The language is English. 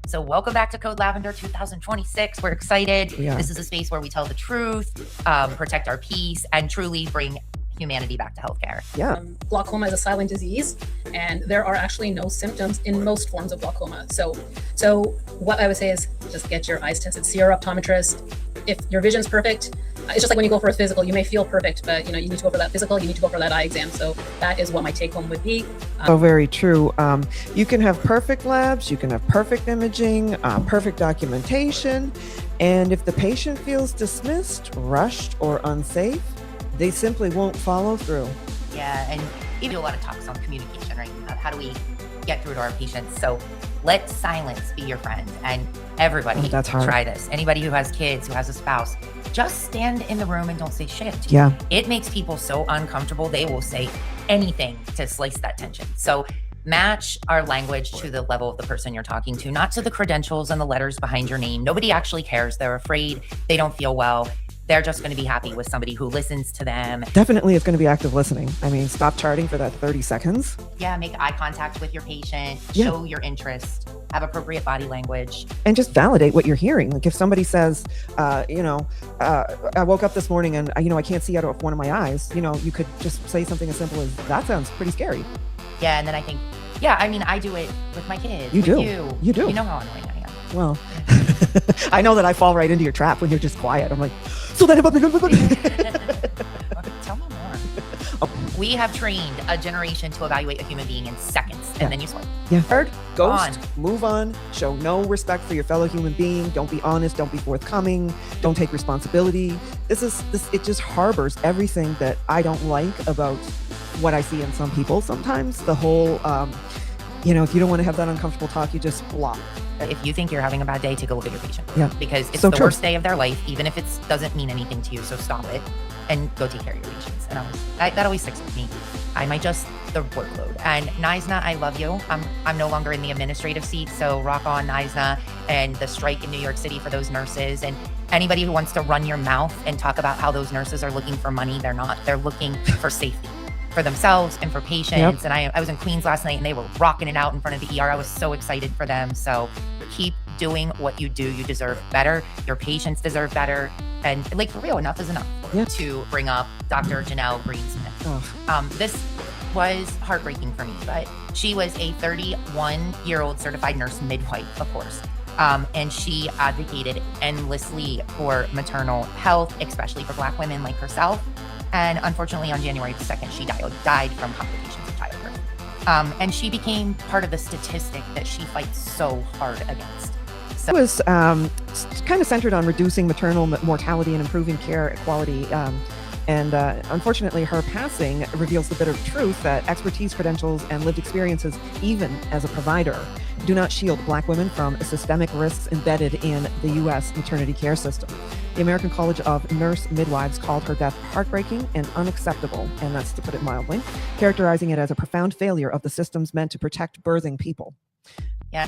So welcome back to Code Lavender 2026. We're excited. Yeah. This is a space where we tell the truth, protect our peace, and truly bring humanity back to healthcare. Yeah. Glaucoma is a silent disease, and there are actually no symptoms in most forms of glaucoma. So what I would say is just get your eyes tested, see your optometrist. If your vision's perfect, it's just like when you go for a physical, you may feel perfect, but you need to go for that physical, you need to go for that eye exam. So that is what my take home would be. Oh, very true. You can have perfect labs, you can have perfect imaging, perfect documentation. And if the patient feels dismissed, rushed, or unsafe, they simply won't follow through. Yeah, and we do a lot of talks on communication, right? How do we get through to our patients? So let silence be your friend, and everybody try this. Anybody who has kids, who has a spouse, just stand in the room and don't say shit. Yeah. It makes people so uncomfortable. They will say anything to slice that tension. So match our language to the level of the person you're talking to, not to the credentials and the letters behind your name. Nobody actually cares. They're afraid. They don't feel well. They're just going to be happy with somebody who listens to them. Definitely it's going to be active listening. I mean, stop charting for that 30 seconds. Yeah, make eye contact with your patient, show your interest, have appropriate body language. And just validate what you're hearing. Like if somebody says, I woke up this morning and, I can't see out of one of my eyes, you could just say something as simple as, that sounds pretty scary. Yeah, and then I think, I do it with my kids. You do. You do. You know how annoying I am. Well, I know that I fall right into your trap when you're just quiet. I'm like, so then tell me more. We have trained a generation to evaluate a human being in seconds, and then you swipe. Yeah. Heard? Ghost. Move on. Show no respect for your fellow human being. Don't be honest. Don't be forthcoming. Don't take responsibility. It just harbors everything that I don't like about what I see in some people. Sometimes the whole, if you don't want to have that uncomfortable talk, you just block. If you think you're having a bad day, take a look at your patient. Yeah. Because it's the worst day of their life, even if it doesn't mean anything to you. So stop it and go take care of your patients. And that always sticks with me. The workload. And Naisna, I love you. I'm no longer in the administrative seat, so rock on, Naisna, and the strike in New York City for those nurses. And anybody who wants to run your mouth and talk about how those nurses are looking for money, they're not. They're looking for safety for themselves and for patients. Yep. And I was in Queens last night and they were rocking it out in front of the ER. I was so excited for them. So keep doing what you do. You deserve better. Your patients deserve better. And for real, enough is enough. Yeah. To bring up Dr. Janelle Greensmith. This was heartbreaking for me, but she was a 31-year-old certified nurse midwife, of course. And she advocated endlessly for maternal health, especially for Black women like herself. And unfortunately, on January 2nd, she died from complications of childbirth. And she became part of the statistic that she fights so hard against. It was kind of centered on reducing maternal mortality and improving care quality. And unfortunately, her passing reveals the bitter truth that expertise, credentials, and lived experiences, even as a provider, do not shield Black women from systemic risks embedded in the U.S. maternity care system. The American College of Nurse Midwives called her death heartbreaking and unacceptable, and that's to put it mildly, characterizing it as a profound failure of the systems meant to protect birthing people. Yeah.